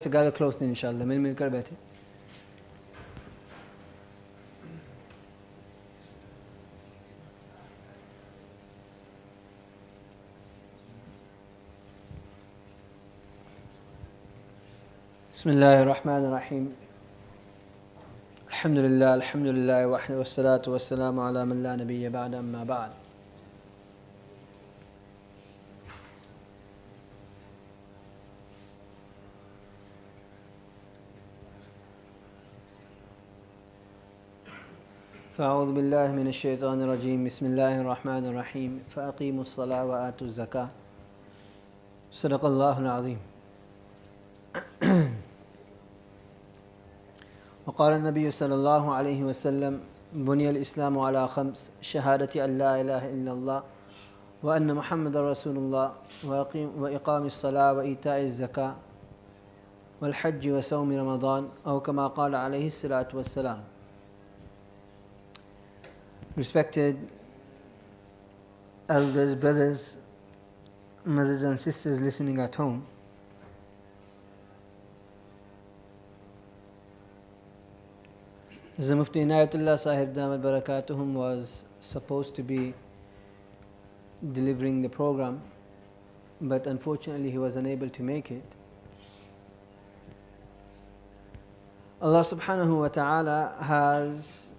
से ज़्यादा क्लोज नहीं इंशाल्लाह मिल मिल कर बैठे। बिस्मिल्लाहिर्रहमानिर्रहीम। अल्हम्दुलिल्लाह वहदहु वस्सलातु वस्सलामु अला मन ला नबिय्य बअद अम्मा बअद। फ़अऊज़ु बिल्लाहि मिनश शैतानिर रजीम। बिस्मिल्लाहिर रहमानिर रहीम। फ़अक़ीमुस सलाह व आतुज़ ज़काह। सदक़ल्लाहुल अज़ीम। वक़ाल नबी सल्लल्लाहु अलैहि वसल्लम बुनियल इस्लामु अला ख़म्स शहादति अल्ला इलाहा इल्लल्लाह व अन्न मुहम्मदर रसूलुल्लाह व इक़ामिस सलाह व ईताइज़ ज़काह वल हज्ज व सौम रमज़ान औ कमा क़ाल अलैहि सलातु वस्सलाम। Respected elders, brothers, mothers and sisters listening at home, the Mufti Inayatullah Sahib Damat Barakatuhum was supposed to be delivering the program, but unfortunately he was unable to make it. Allah subhanahu wa ta'ala has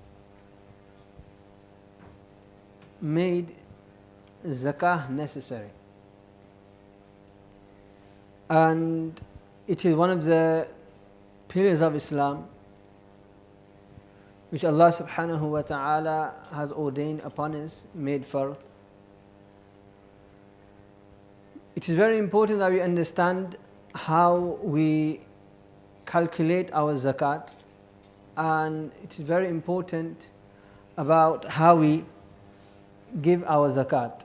made zakah necessary, and it is one of the pillars of Islam which Allah subhanahu wa ta'ala has ordained upon us, made fard. It is very important that we understand how we calculate our zakat, and it is very important about how we give our zakat.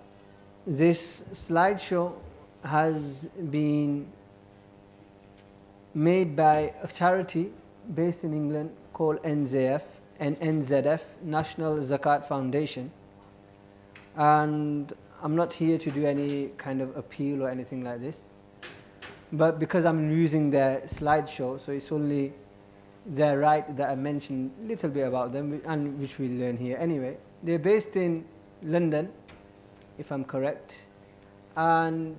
This slideshow has been made by a charity based in England called NZF, National Zakat Foundation, and I'm not here to do any kind of appeal or anything like this, but because I'm using their slideshow, so it's only their right that I mentioned a little bit about them, and which we'll learn here anyway. They're based in London, if I'm correct, and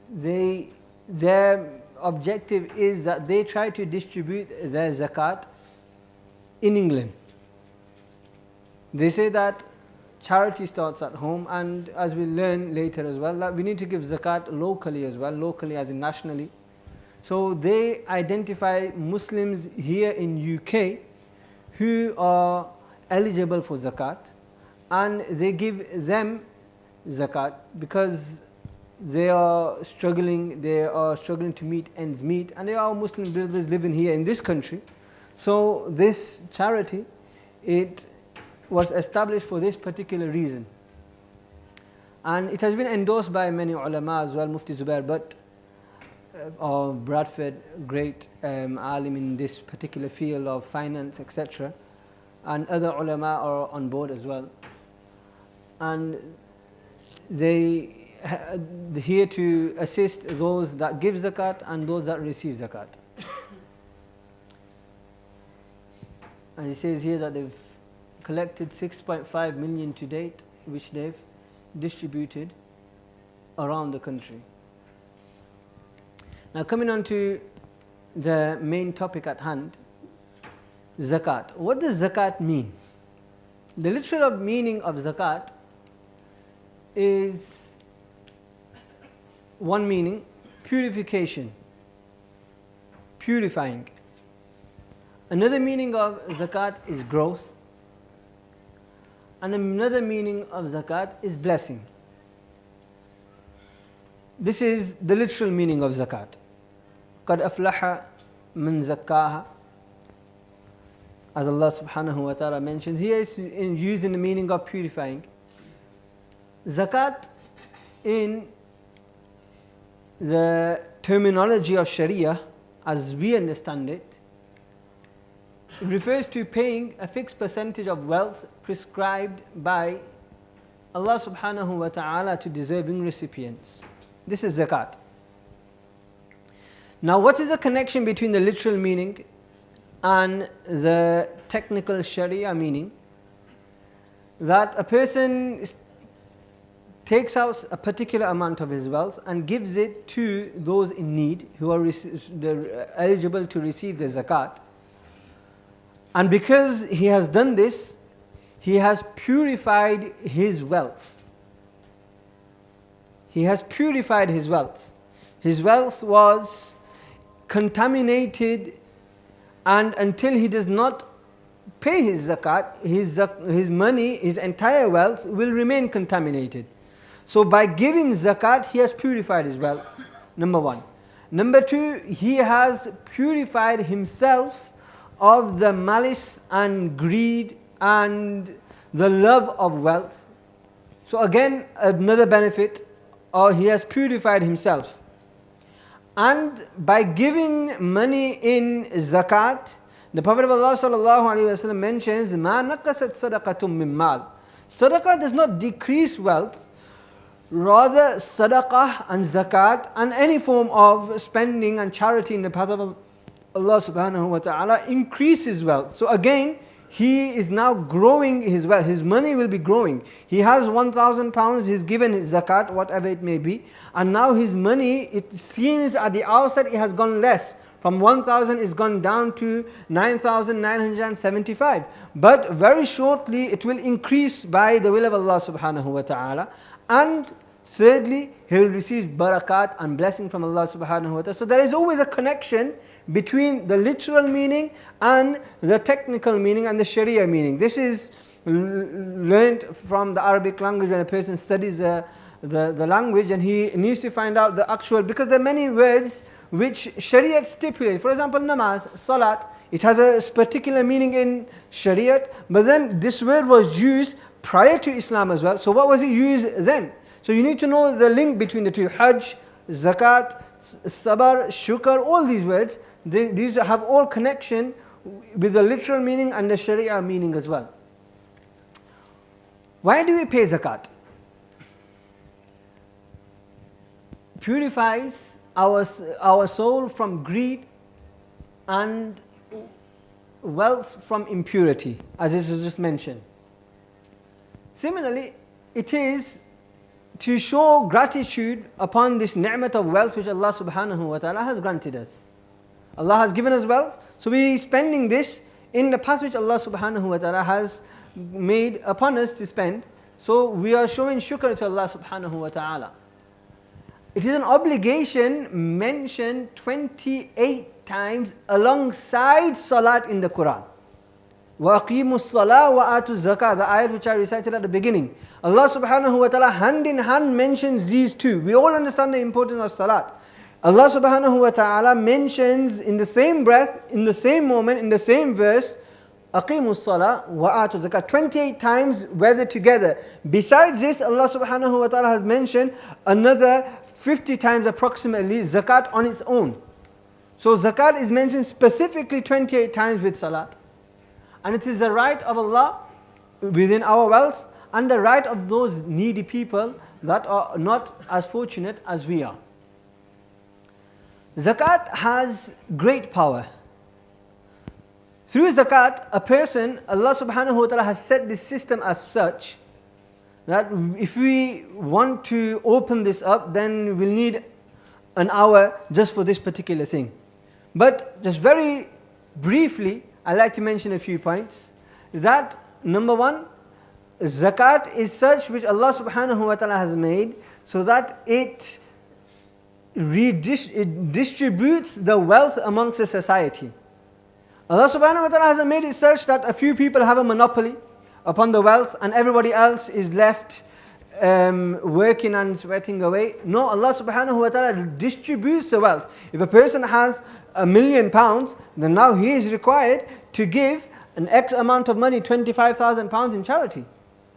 their objective is that they try to distribute their zakat in England. They say that charity starts at home, and as we'll learn later as well, that we need to give zakat locally as well, locally as in nationally. So they identify Muslims here in UK who are eligible for zakat, and they give them zakat because they are struggling to meet ends meet, and they are Muslim brothers living here in this country. So this charity, it was established for this particular reason, and it has been endorsed by many ulama as well. Mufti Zubair Butt of Bradford, great alim in this particular field of finance, etc., and other ulama are on board as well, and they here to assist those that give zakat and those that receive zakat. And he says here that they've collected 6.5 million to date, which they've distributed around the country. Now, coming on to the main topic at hand, zakat. What does zakat mean? The literal meaning of zakat is one meaning: purification, purifying. Another meaning of zakat is growth, and another meaning of zakat is blessing. This is the literal meaning of zakat. قَدْ أَفْلَحَ مَنْ زَكَّاهَا, as Allah subhanahu wa ta'ala mentions. Here is used in the meaning of purifying. Zakat, in the terminology of Sharia, as we understand it, refers to paying a fixed percentage of wealth prescribed by Allah subhanahu wa ta'ala to deserving recipients. This is zakat. Now, what is the connection between the literal meaning and the technical Sharia meaning? That a person takes out a particular amount of his wealth and gives it to those in need who are eligible to receive the zakat. And because he has done this, he has purified his wealth. He has purified his wealth. His wealth was contaminated, and until he does not pay his zakat, his money, his entire wealth will remain contaminated. So by giving zakat, he has purified his wealth, number one. Number two, he has purified himself of the malice and greed and the love of wealth. So again, another benefit, or he has purified himself. And by giving money in zakat, the Prophet of Allah ﷺ mentions, مَا نَقَصَتْ صَدَقَةٌ مِّن مَّالٍ. Sadaqah does not decrease wealth, rather sadaqah and zakat and any form of spending and charity in the path of Allah subhanahu wa ta'ala increases wealth. So again, he is now growing his wealth. His money will be growing. He has 1,000 pounds, he's given his zakat, whatever it may be. And now his money, it seems at the outset it has gone less. From 1,000 it's gone down to 9,975. But very shortly it will increase by the will of Allah subhanahu wa ta'ala. And thirdly, he will receive barakat and blessing from Allah subhanahu wa ta'ala. So there is always a connection between the literal meaning and the technical meaning and the Sharia meaning. This is learned from the Arabic language when a person studies the language, and he needs to find out the actual, because there are many words which Shariat stipulates. For example, namaz, salat, it has a particular meaning in Shariat, but then this word was used prior to Islam as well. So what was it used then? So you need to know the link between the two. Hajj, zakat, sabar, shukr, all these words, these have all connection with the literal meaning and the Sharia meaning as well. Why do we pay zakat? Purifies our soul from greed and wealth from impurity, as it was just mentioned. Similarly, it is to show gratitude upon this ni'mat of wealth which Allah subhanahu wa ta'ala has granted us. Allah has given us wealth, so we are spending this in the path which Allah subhanahu wa ta'ala has made upon us to spend. So we are showing shukr to Allah subhanahu wa ta'ala. It is an obligation mentioned 28 times alongside salat in the Quran. وَأَقِيمُوا الصَّلَاةَ وَآتُوا الزَّكَاةَ, the ayat which I recited at the beginning. Allah subhanahu wa ta'ala hand in hand mentions these two. We all understand the importance of salat. Allah subhanahu wa ta'ala mentions in the same breath, in the same moment, in the same verse, أَقِيمُوا الصَّلَاةَ وَآتُوا الزَّكَاةَ, 28 times weathered together. Besides this, Allah subhanahu wa ta'ala has mentioned another 50 times approximately zakat on its own. So zakat is mentioned specifically 28 times with salat. And it is the right of Allah within our wealth and the right of those needy people that are not as fortunate as we are. Zakat has great power. Through zakat, a person, Allah subhanahu wa ta'ala has set this system as such that if we want to open this up, then we'll need an hour just for this particular thing. But just very briefly, I'd like to mention a few points. That number one, zakat is such which Allah subhanahu wa ta'ala has made so that it distributes the wealth amongst the society. Allah subhanahu wa ta'ala has made it such that a few people have a monopoly upon the wealth and everybody else is left working and sweating away. No, Allah subhanahu wa ta'ala distributes the wealth. If a person has £1,000,000, then now he is required to give an X amount of money, £25,000 in charity.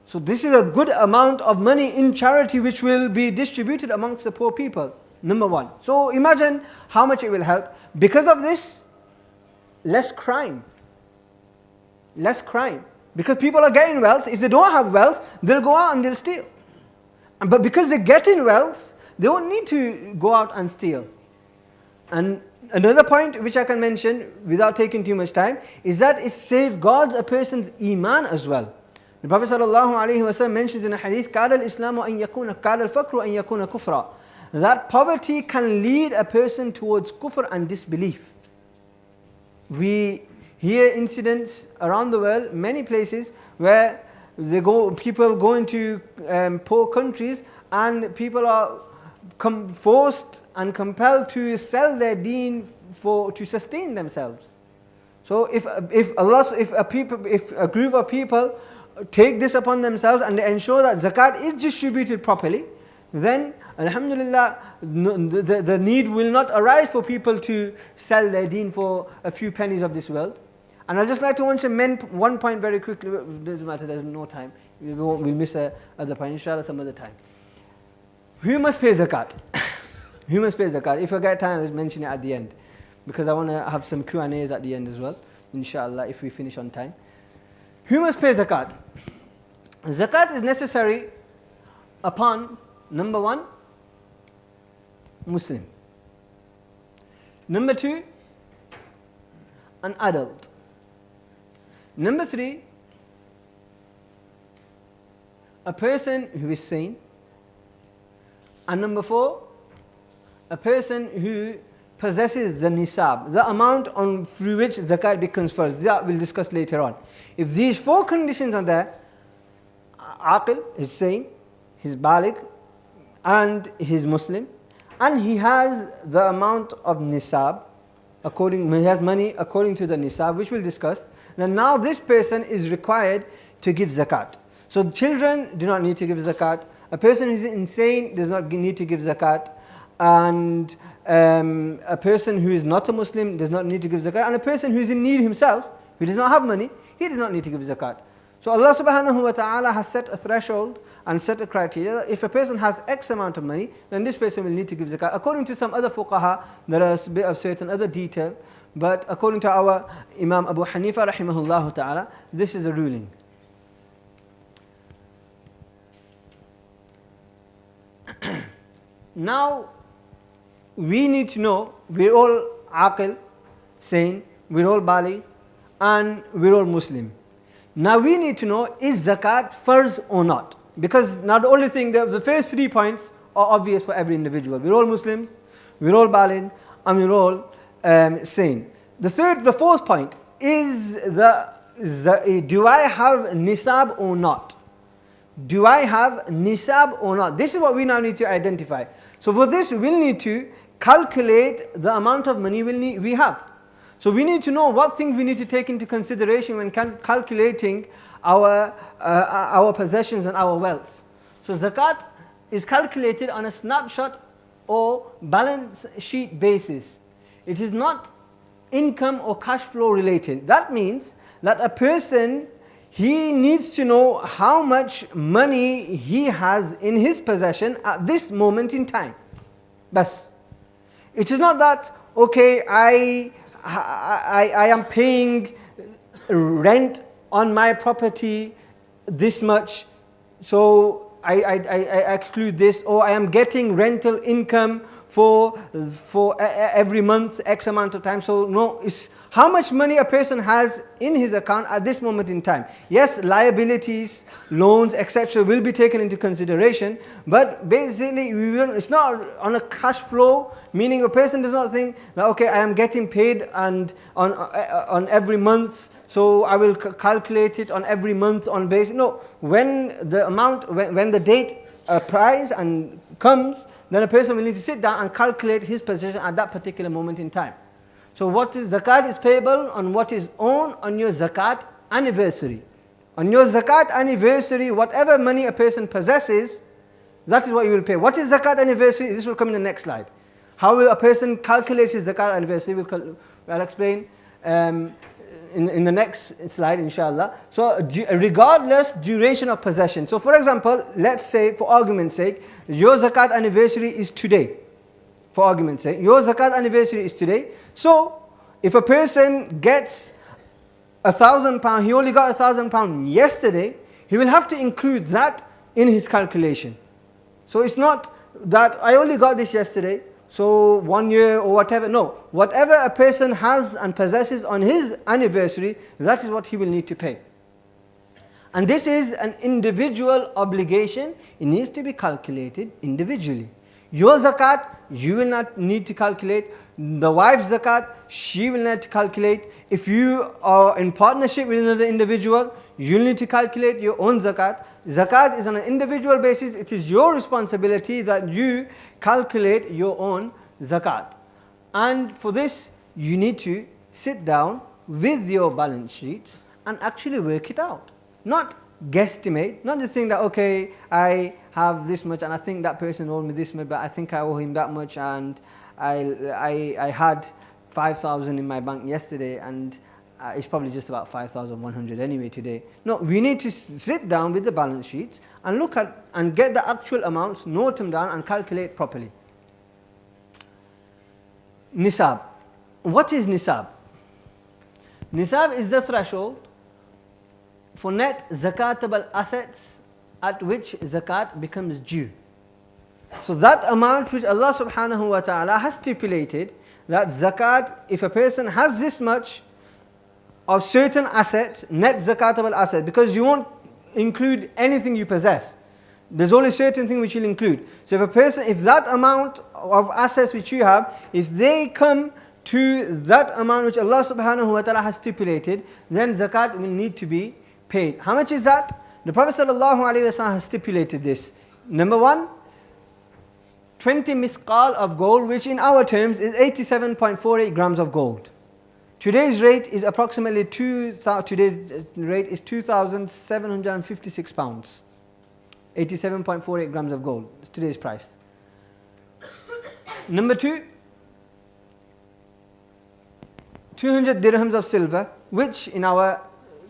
So this is a good amount of money in charity which will be distributed amongst the poor people. Number one. So imagine how much it will help. Because of this, less crime. Less crime. Because people are getting wealth. If they don't have wealth, they'll go out and they'll steal. But because they're getting wealth, they won't need to go out and steal. And another point which I can mention without taking too much time is that it safeguards a person's iman as well. The Prophet ﷺ mentions in a hadith, كَادَ الْإِسْلَامُ أَنْ يَكُونَ كَادَ الْفَقْرُ أَنْ يَكُونَ كُفْرًا, that poverty can lead a person towards kufr and disbelief. We hear incidents around the world, many places, where people go into poor countries and people are forced and compelled to sell their deen to sustain themselves. So if a group of people take this upon themselves and they ensure that zakat is distributed properly, then alhamdulillah the need will not arise for people to sell their deen for a few pennies of this world. And I'd just like to mention one point very quickly. It doesn't matter, there's no time. We'll miss other point, inshallah, some other time. Who must pay zakat? Who must pay zakat? If I get time, I'll mention it at the end, because I want to have some Q&As at the end as well, inshallah, if we finish on time. Who must pay zakat? Zakat is necessary upon, number one, Muslim. Number two, an adult. Number three, a person who is sane. And number four, a person who possesses the nisab, the amount through which zakat becomes first. That we'll discuss later on. If these four conditions are there, aqil is sane, he's baligh, and he's Muslim, and he has the amount of nisab, he has money according to the nisab, which we'll discuss, then now this person is required to give zakat. So children do not need to give zakat. A person who is insane does not need to give zakat. And a person who is not a Muslim does not need to give zakat. And a person who is in need himself, who does not have money, he does not need to give zakat. So Allah subhanahu wa ta'ala has set a threshold and set a criteria. If a person has X amount of money, then this person will need to give zakat. According to some other fuqaha, there is a bit of certain other detail. But according to our Imam Abu Hanifa rahimahullah ta'ala, this is a ruling. Now, we need to know, we're all aqil, sane, we're all baligh, and we're all Muslim. Now we need to know, is zakat farz or not? Because now the only thing, the first 3 points are obvious for every individual. We're all Muslims, we're all baligh, and we're all sane. The fourth point is do I have nisab or not? Do I have nisab or not? This is what we now need to identify. So for this, we'll need to calculate the amount of money we have. So we need to know what things we need to take into consideration when calculating our possessions and our wealth. So zakat is calculated on a snapshot or balance sheet basis. It is not income or cash flow related. That means that a person, he needs to know how much money he has in his possession at this moment in time. Bas. It is not that, okay, I am paying rent on my property this much, so I exclude this, or I am getting rental income for every month X amount of time. So no, it's how much money a person has in his account at this moment in time. Yes, liabilities, loans, etc. will be taken into consideration, but basically it's not on a cash flow, meaning a person does not think that, okay, I am getting paid and on every month, so I will calculate it on every month on basis. No, when the date price and comes, then a person will need to sit down and calculate his possession at that particular moment in time. So what is zakat is payable on what is owned on your zakat anniversary. On your zakat anniversary, whatever money a person possesses, that is what you will pay. What is zakat anniversary? This will come in the next slide. How will a person calculate his zakat anniversary? I'll explain in the next slide, inshallah. So regardless duration of possession. So for example, let's say for argument's sake, your zakat anniversary is today. For argument's sake, your zakat anniversary is today. So if a person gets £1,000, he only got £1,000 yesterday, he will have to include that in his calculation. So it's not that I only got this yesterday, so 1 year or whatever. No, whatever a person has and possesses on his anniversary, that is what he will need to pay. And this is an individual obligation. It needs to be calculated individually. Your zakat, you will not need to calculate. The wife's zakat, she will need to calculate. If you are in partnership with another individual, you need to calculate your own zakat. Zakat is on an individual basis. It is your responsibility that you calculate your own zakat. And for this, you need to sit down with your balance sheets and actually work it out. Not guesstimate, not just think that, okay, I have this much and I think that person owed me this much, but I think I owe him that much, and I had 5,000 in my bank yesterday and it's probably just about 5,100 anyway today. No, we need to sit down with the balance sheets and look at and get the actual amounts, note them down and calculate properly. Nisab. What is nisab? Nisab is the threshold for net zakatable assets at which zakat becomes due. So that amount which Allah subhanahu wa ta'ala has stipulated, that zakat, if a person has this much of certain assets, net zakatable asset, because you won't include anything you possess. There's only certain thing which you'll include. So if that amount of assets which you have, if they come to that amount which Allah subhanahu wa ta'ala has stipulated, then zakat will need to be paid. How much is that? The Prophet sallallahu alaihi wasallam has stipulated this. Number one, 20 mithqal of gold, which in our terms is 87.48 grams of gold. Today's rate is approximately 2,756 pounds. 87.48 grams of gold is today's price. Number two, 200 dirhams of silver, which in our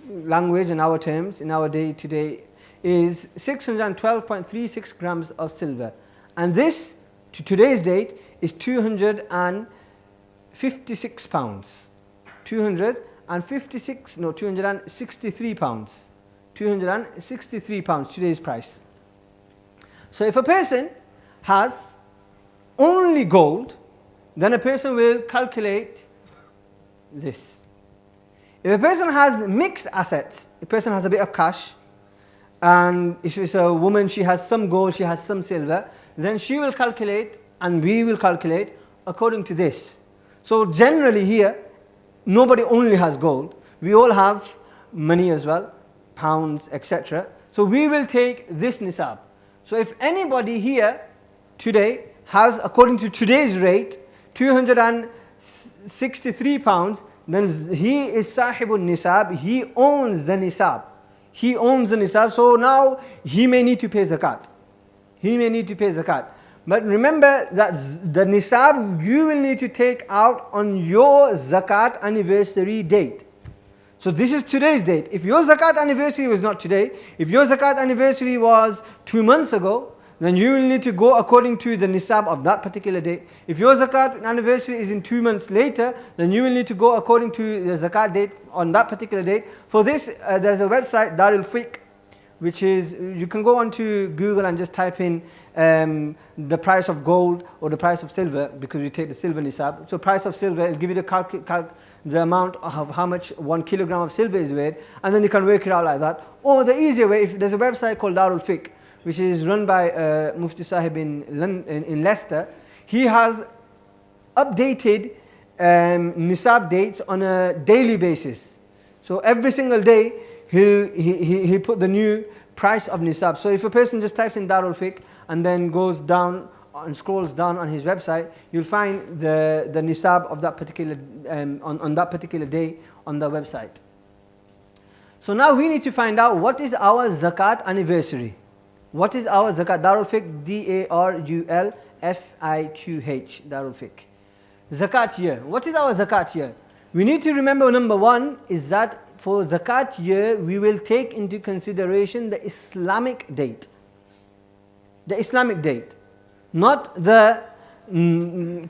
language, in our terms, in our day today, is 612.36 grams of silver. And this, to today's date, is 256 pounds. 263 pounds. 263 pounds, today's price. So if a person has only gold, then a person will calculate this. If a person has mixed assets, a person has a bit of cash, and if it's a woman, she has some gold, she has some silver, then she will calculate and we will calculate according to this. So generally here, nobody only has gold. We all have money as well, pounds, etc. So we will take this nisab. So if anybody here today has, according to today's rate, 263 pounds, then he is sahibul nisab, he owns the nisab. He owns the nisab, so now he may need to pay zakat. He may need to pay zakat. But remember that the nisab you will need to take out on your zakat anniversary date. So this is today's date. If your zakat anniversary was not today, if your zakat anniversary was 2 months ago, then you will need to go according to the nisab of that particular date. If your zakat anniversary is in 2 months later, then you will need to go according to the zakat date on that particular date. For this, there's a website, Darul Fiqh, which is, you can go onto Google and just type in the price of gold or the price of silver, because you take the silver nisab. So price of silver, it'll give you the amount of how much 1 kilogram of silver is worth, and then you can work it out like that. Or the easier way, if there's a website called Darul Fiqh, which is run by Mufti Sahib in Leicester. He has updated nisab dates on a daily basis. So every single day he'll put the new price of nisab. So if a person just types in Darul Fiqh and then goes down and scrolls down on his website, you'll find the nisab of that particular on that particular day on the website. So now we need to find out what is our zakat anniversary. What is our zakat? Darul Fiqh, D-A-R-U-L-F-I-Q-H, Darul Fiqh. Zakat year. What is our zakat year? We need to remember, number one is that for zakat year, we will take into consideration the Islamic date. The Islamic date. Not the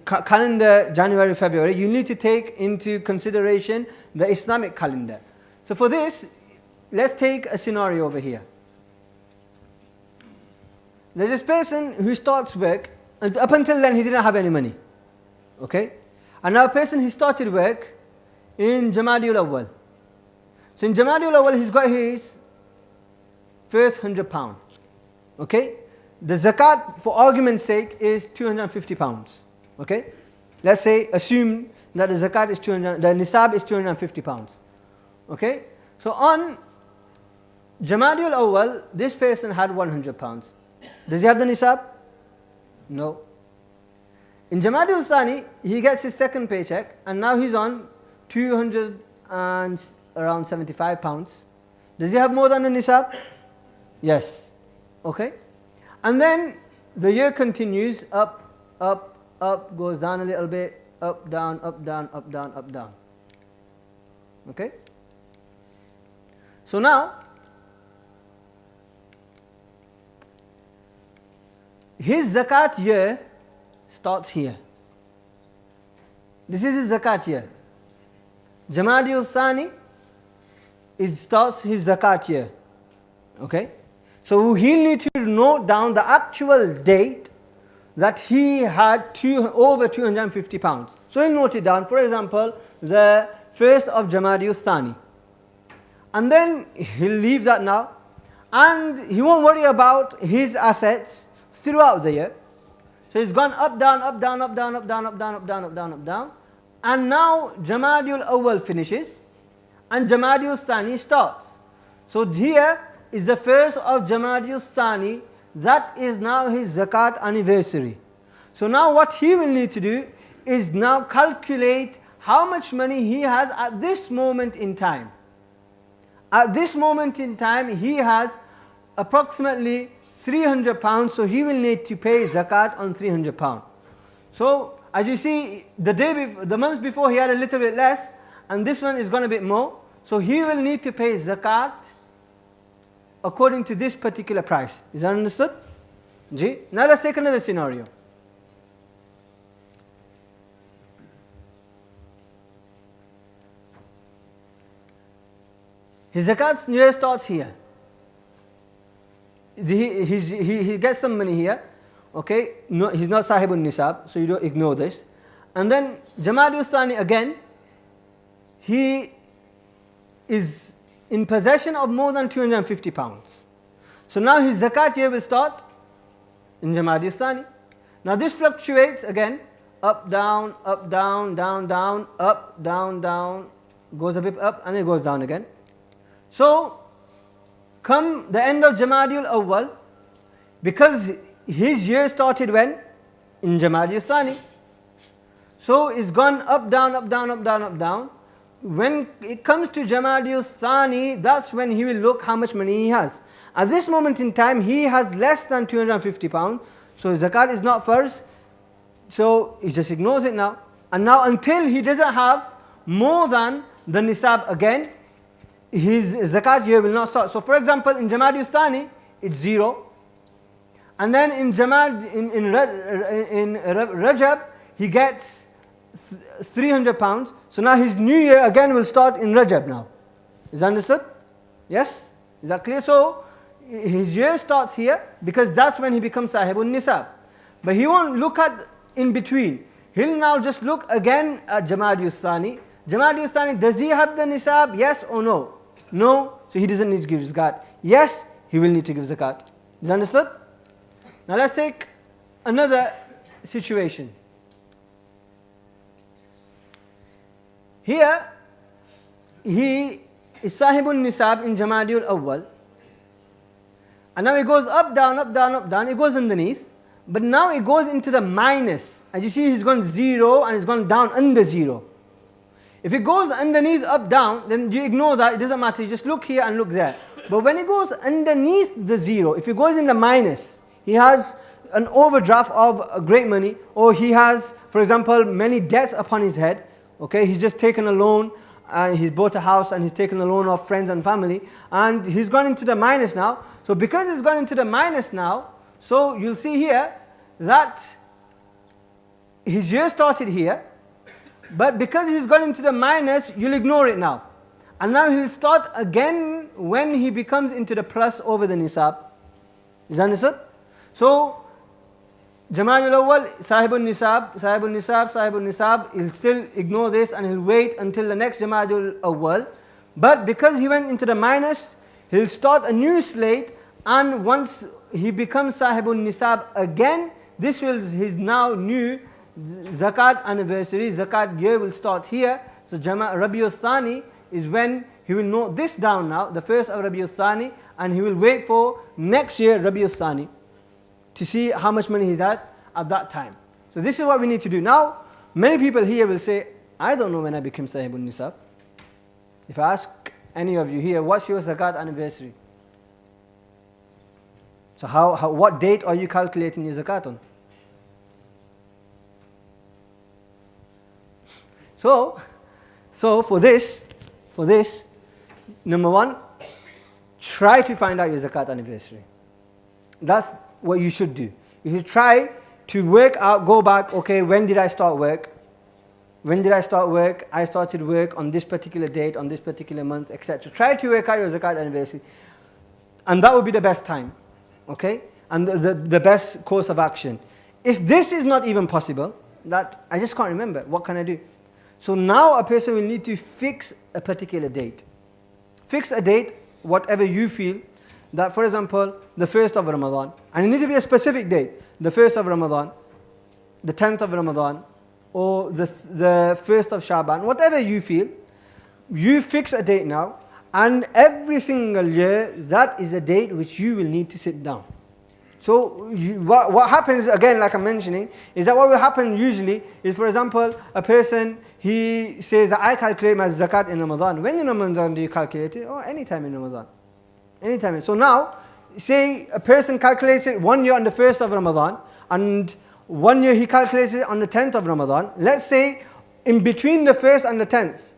calendar January, February. You need to take into consideration the Islamic calendar. So for this, let's take a scenario over here. There's this person who starts work, and up until then he didn't have any money. Okay? And now a person, he started work in Jamadiul Awwal. So in Jamadiul Awwal, he's got his first £100. Okay? The zakat, for argument's sake, is £250. Okay? Let's say, assume that the zakat is the nisab is £250. Okay? So on Jamadiul Awwal, this person had £100. Does he have the nisab? No. In Jamadiul Thani, he gets his second paycheck, and now he's on 200 and around £75. Does he have more than the nisab? Yes. Okay? And then the year continues, up, up, up, goes down a little bit, up, down, up, down, up, down, up, down. Okay? So now, his zakat year starts here. This is his zakat year. Jamadiul Thani starts his zakat year. Okay? So he'll need to note down the actual date that he had over £250. So he'll note it down. For example, the 1st of Jamadiul Thani. And then he'll leave that now. And he won't worry about his assets throughout the year. So he's gone up, down, up, down, up, down, up, down, up, down, up, down, up, down, up, down. And now Jamadiul Awwal finishes and Jamadiul Thani starts. So here is the 1st of Jamadiul Thani. That is now his zakat anniversary. So now what he will need to do is now calculate how much money he has at this moment in time. At this moment in time, he has approximately £300, so he will need to pay zakat on £300. So as you see, the month before he had a little bit less, and this one is going a bit more. So he will need to pay zakat according to this particular price. Is that understood? Ji? Now let's take another scenario. His zakat year starts here. He gets some money here. Okay, no, he's not sahibun nisab, so you don't ignore this. And then Jamadiul Thani again, he is in possession of more than £250. So now his zakat year will start in Jamadiul Thani. Now this fluctuates again, up, down, down, down, up, down, down, goes a bit up and it goes down again. So come the end of Jamadiul Awwal, because his year started when? In Jamadiul Thani. So it's gone up, down, up, down, up, down, up, down. When it comes to Jamadiul Thani, that's when he will look how much money he has. At this moment in time, he has less than £250, so his zakat is not first, so he just ignores it now. And now until he doesn't have more than the nisab again, his zakat year will not start. So for example, in Jamadiul Thani, it's 0. And then in Rajab, he gets £300. So now his new year again will start in Rajab now. Is that understood? Yes? Is that clear? So his year starts here because that's when he becomes sahibun nisab. But he won't look at in between. He'll now just look again at Jamadiul Thani. Jamadiul Thani, does he have the nisab? Yes or no? No. So he doesn't need to give zakat. Yes, he will need to give zakat. Is that understood? Now let's take another situation. Here, he is sahibun nisab in Jamadiul Awwal. And now it goes up, down, up, down, up, down. It goes underneath. But now it goes into the minus. As you see, he's gone 0 and it's gone down under 0. If it goes underneath, up, down, then you ignore that. It doesn't matter. You just look here and look there. But when it goes underneath the 0, if it goes in the minus, he has an overdraft of great money, or he has, for example, many debts upon his head. Okay, he's just taken a loan and he's bought a house and he's taken a loan of friends and family, and he's gone into the minus now. So because he's gone into the minus now, so you'll see here that his year started here, but because he's gone into the minus, you'll ignore it now. And now he'll start again when he becomes into the plus over the nisab. Is that understood? So Jamadul Awwal, Sahibul Nisab, Sahibul Nisab, Sahibul Nisab, he'll still ignore this and he'll wait until the next Jamadul Awwal. But because he went into the minus, he'll start a new slate, and once he becomes Sahibul Nisab again, this will his now new Zakat anniversary, Zakat year will start here. So Rabiul Thani is when he will note this down now, the first of Rabiul Thani, and he will wait for next year Rabiul Thani to see how much money he's at that time. So this is what we need to do. Now, many people here will say, I don't know when I became Sahibul Nisab. If I ask any of you here, what's your Zakat anniversary? So what date are you calculating your Zakat on? So for this, number one, try to find out your Zakat anniversary. That's what you should do. You should try to work out, go back, okay, when did I start work? When did I start work? I started work on this particular date, on this particular month, etc. Try to work out your Zakat anniversary. And that would be the best time, okay? And the best course of action. If this is not even possible, that I just can't remember, what can I do? So now a person will need to fix a particular date. Fix a date, whatever you feel, that for example, the 1st of Ramadan, and it needs to be a specific date, the 1st of Ramadan, the 10th of Ramadan, or the 1st of Shaban, whatever you feel, you fix a date now, and every single year, that is a date which you will need to sit down. So what happens, again, like I'm mentioning, is that what will happen usually is, for example, a person, he says that I calculate my zakat in Ramadan. When in Ramadan do you calculate it? Oh, anytime in Ramadan. Anytime. So now, say a person calculates it 1 year on the 1st of Ramadan, and 1 year he calculates it on the 10th of Ramadan. Let's say in between the 1st and the 10th,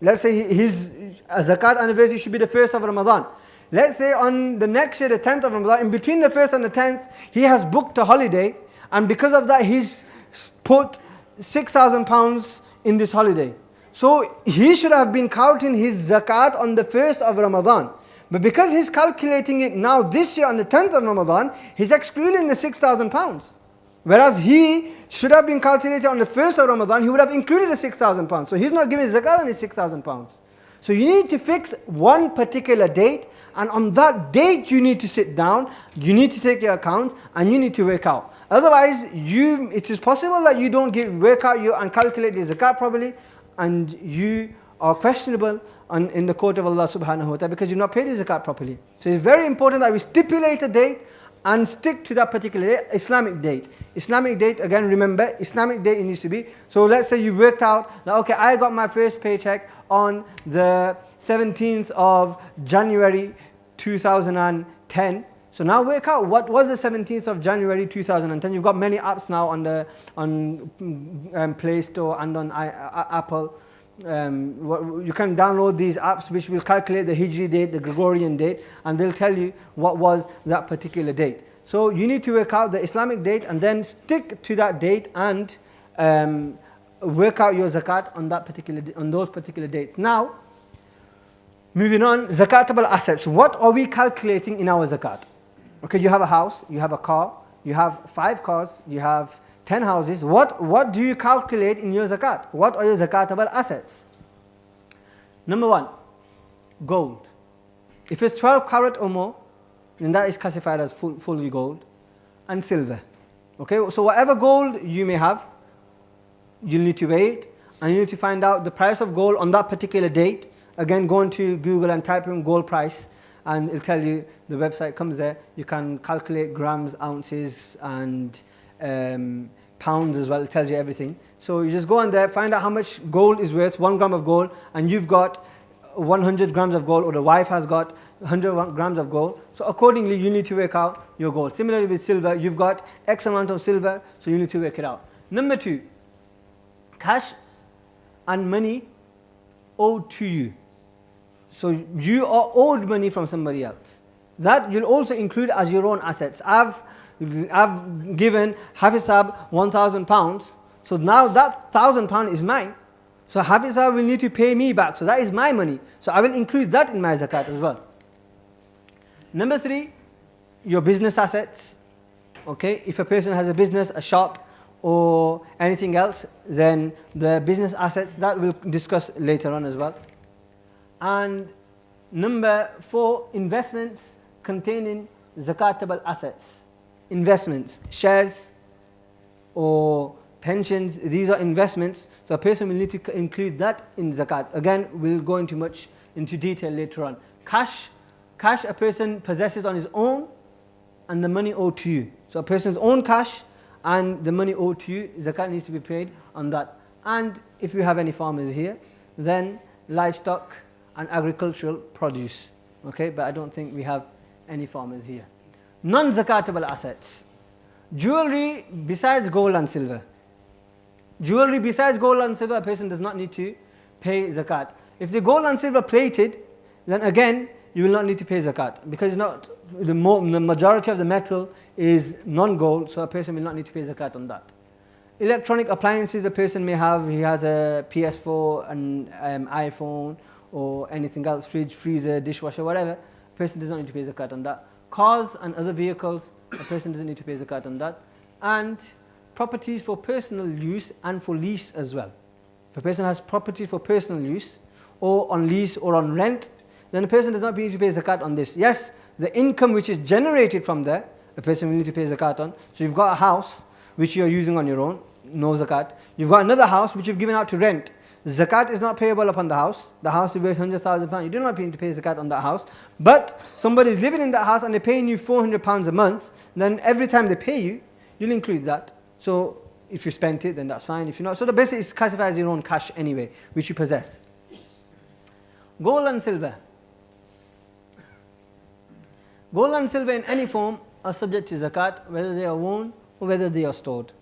let's say his zakat anniversary should be the 1st of Ramadan. Let's say on the next year, the 10th of Ramadan, in between the 1st and the 10th, he has booked a holiday, and because of that, he's put £6,000 in this holiday. So he should have been counting his zakat on the 1st of Ramadan. But because he's calculating it now this year on the 10th of Ramadan, he's excluding the £6,000. Whereas he should have been calculated on the 1st of Ramadan, he would have included the £6,000. So he's not giving zakat on his £6,000. So you need to fix one particular date, and on that date you need to sit down, you need to take your account, and you need to work out. Otherwise, it is possible that you don't work out and calculate the zakat properly, and you are questionable in the court of Allah subhanahu wa ta'ala because you've not paid the zakat properly. So it's very important that we stipulate a date and stick to that particular date, Islamic date. Islamic date, again remember, Islamic date it needs to be. So let's say you worked out that, okay, I got my first paycheck on the 17th of January 2010. So now work out what was the 17th of January 2010. You've got many apps now on Play Store and on Apple. You can download these apps which will calculate the Hijri date, the Gregorian date, and they'll tell you what was that particular date. So you need to work out the Islamic date and then stick to that date and work out your zakat on those particular dates. Now, moving on, zakatable assets. What are we calculating in our zakat? Okay, you have a house, you have a car, you have 5 cars, you have 10 houses. What do you calculate in your zakat? What are your zakatable assets? Number 1, gold. If it's 12 carat or more, then that is classified as fully gold. And silver. Okay, so whatever gold you may have, you'll need to weigh it, and you need to find out the price of gold on that particular date. Again, go into Google and type in gold price, and it'll tell you, the website comes there. You can calculate grams, ounces, and pounds as well. It tells you everything. So you just go on there, find out how much gold is worth, 1 gram of gold, and you've got 100 grams of gold, or the wife has got 100 grams of gold. So accordingly, you need to work out your gold. Similarly with silver, you've got X amount of silver, so you need to work it out. Number 2, cash and money owed to you. So you are owed money from somebody else. That you'll also include as your own assets. I've given Hafizab £1,000, so now that £1,000 is mine. So Hafizab will need to pay me back, so that is my money. So I will include that in my zakat as well. Number 3, your business assets. Okay, if a person has a business, a shop, or anything else, then the business assets, that we'll discuss later on as well. And number 4, investments containing zakatable assets. Investments, shares or pensions, these are investments, so a person will need to include that in zakat. Again, we'll go into detail later on. Cash a person possesses on his own, and the money owed to you. So a person's own cash and the money owed to you, zakat needs to be paid on that. And if you have any farmers here, then livestock and agricultural produce. Okay, but I don't think we have any farmers here. Non-zakatable assets. Jewelry besides gold and silver. Jewelry besides gold and silver, a person does not need to pay zakat. If the gold and silver plated, then again, you will not need to pay zakat, because it's not, the majority of the metal is non-gold, so a person will not need to pay zakat on that. Electronic appliances a person may have, he has a PS4, an iPhone, or anything else, fridge, freezer, dishwasher, whatever, a person does not need to pay zakat on that. Cars and other vehicles, a person doesn't need to pay zakat on that. And properties for personal use and for lease as well. If a person has property for personal use, or on lease or on rent, then a person does not need to pay zakat on this. Yes, the income which is generated from there, a person will need to pay zakat on. So you've got a house which you're using on your own, no zakat. You've got another house which you've given out to rent. Zakat is not payable upon the house. The house is worth £100,000. You do not need to pay zakat on that house. But somebody is living in that house and they're paying you £400 a month, then every time they pay you, you'll include that. So if you spent it, then that's fine. If you're not, so the basic is classified as your own cash anyway, which you possess. Gold and silver. Gold and silver in any form are subject to zakat, whether they are worn or whether they are stored.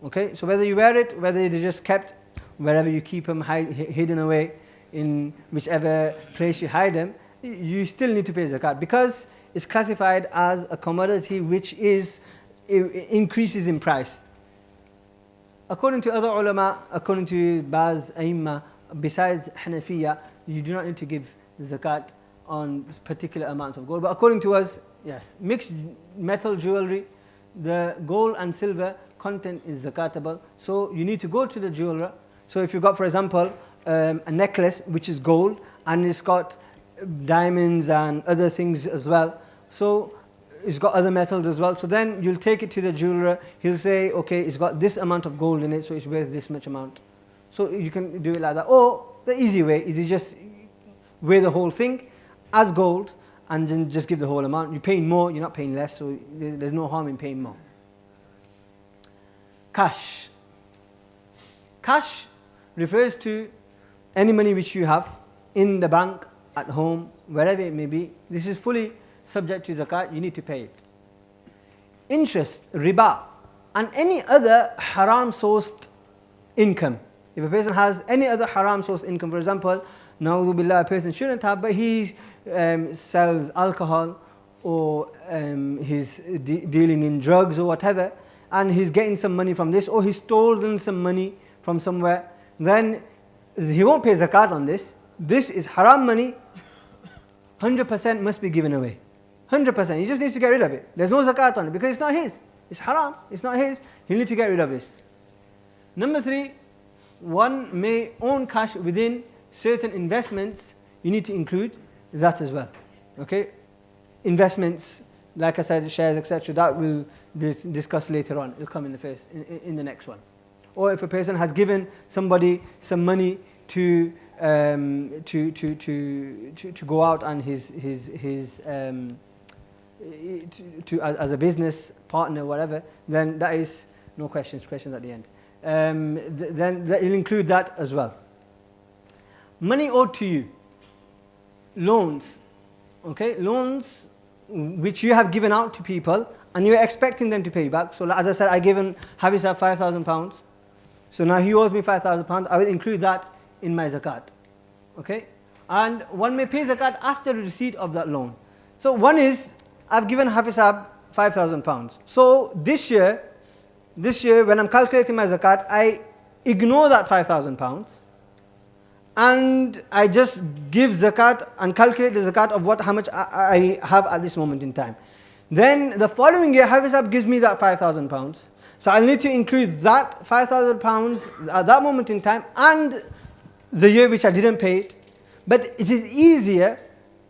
Okay, so whether you wear it, whether they're just kept, wherever you keep them hidden away, in whichever place you hide them, you still need to pay zakat, because it's classified as a commodity which increases in price. According to other ulama, according to Baz, Aimma, besides Hanafiya, you do not need to give zakat on particular amounts of gold. But according to us, yes, mixed metal jewelry, the gold and silver content is zakatable. So you need to go to the jeweler. So if you've got, for example, a necklace which is gold and it's got diamonds and other things as well, so it's got other metals as well, so then you'll take it to the jeweler. He'll say, okay, it's got this amount of gold in it, so it's worth this much amount. So you can do it like that. Or the easy way is you just weigh the whole thing as gold and then just give the whole amount. You're paying more, you're not paying less, so there's no harm in paying more. Cash. Cash refers to any money which you have in the bank, at home, wherever it may be. This is fully subject to zakat, you need to pay it. Interest, riba, and any other haram sourced income. If a person has any other haram sourced income, for example, na'udhu billah, a person shouldn't have, but he sells alcohol, or he's dealing in drugs or whatever, and he's getting some money from this, or he's stolen some money from somewhere, then he won't pay zakat on this. This is haram money, 100% must be given away. 100%, he just needs to get rid of it. There's no zakat on it because it's not his. It's haram, it's not his. He'll need to get rid of this. Number 3, one may own cash within certain investments. You need to include that as well. Okay, investments, like I said, shares, etc. That we'll discuss later on. It'll come in the next one. Or if a person has given somebody some money to go out and as a business partner, whatever, then that is no questions at the end. Then you'll include that as well. Money owed to you, loans, okay, loans which you have given out to people and you're expecting them to pay you back. So as I said, I given Habisa £5,000. So now he owes me £5,000. I will include that in my zakat. Okay, and one may pay zakat after the receipt of that loan. So one is, I've given Hafizab £5,000. So this year when I'm calculating my zakat, I ignore that £5,000 and I just give zakat and calculate the zakat of how much I have at this moment in time. Then the following year, Hafiz Sahib gives me that £5,000. So I'll need to include that £5,000 at that moment in time and the year which I didn't pay it. But it is easier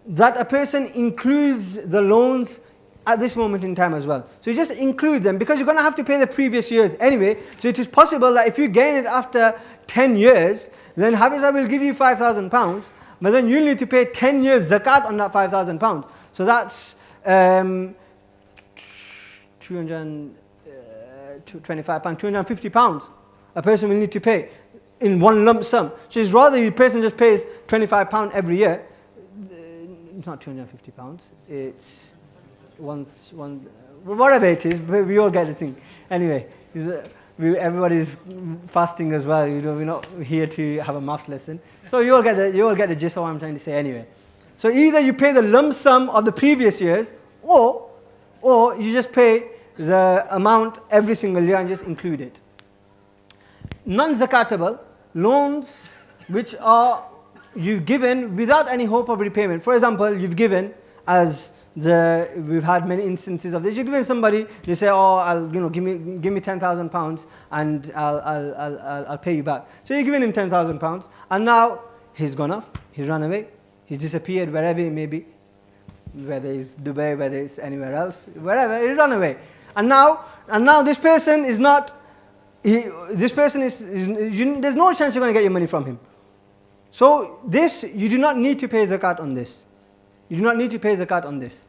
that a person includes the loans at this moment in time as well. So you just include them because you're going to have to pay the previous years anyway. So it is possible that if you gain it after 10 years, then Hafiz Sahib will give you £5,000, but then you'll need to pay 10 years zakat on that £5,000. So that's £225, £250 a person will need to pay in one lump sum. So it's rather the person just pays £25 every year. It's not £250, it's whatever it is, we all get the thing. Anyway, everybody's fasting as well. We're not here to have a maths lesson. So you all get the gist of what I'm trying to say anyway. So either you pay the lump sum of the previous years, or you just pay the amount every single year and just include it. Non-zakatable loans which are you've given without any hope of repayment. For example, you've given, we've had many instances of this. You've given somebody, they say, "Oh, give me £10,000 and I'll pay you back." So you're giving him £10,000, and now he's gone off, he's run away, he's disappeared wherever it may be, whether it's Dubai, whether it's anywhere else, wherever, he run away, and now this person is not. There's no chance you're going to get your money from him. So this, you do not need to pay zakat on this. You do not need to pay zakat on this.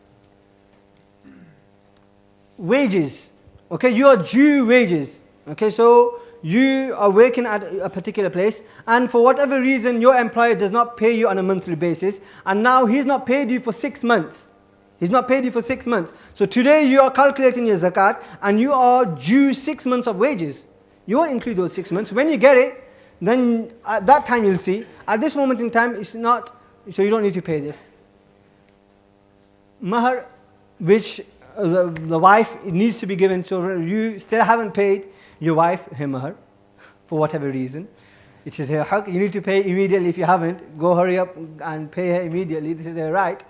Wages. Okay, you are due wages. Okay, so you are working at a particular place, and for whatever reason your employer does not pay you on a monthly basis, and now he's not paid you for 6 months. He's not paid you for 6 months. So today you are calculating your zakat and you are due 6 months of wages. You won't include those 6 months. When you get it, then at that time you'll see. At this moment in time, it's not, so you don't need to pay this. Mahar, which the wife needs to be given, so you still haven't paid your wife her mahar, for whatever reason. It is her haq, you need to pay immediately. If you haven't, go hurry up and pay her immediately. This is her right.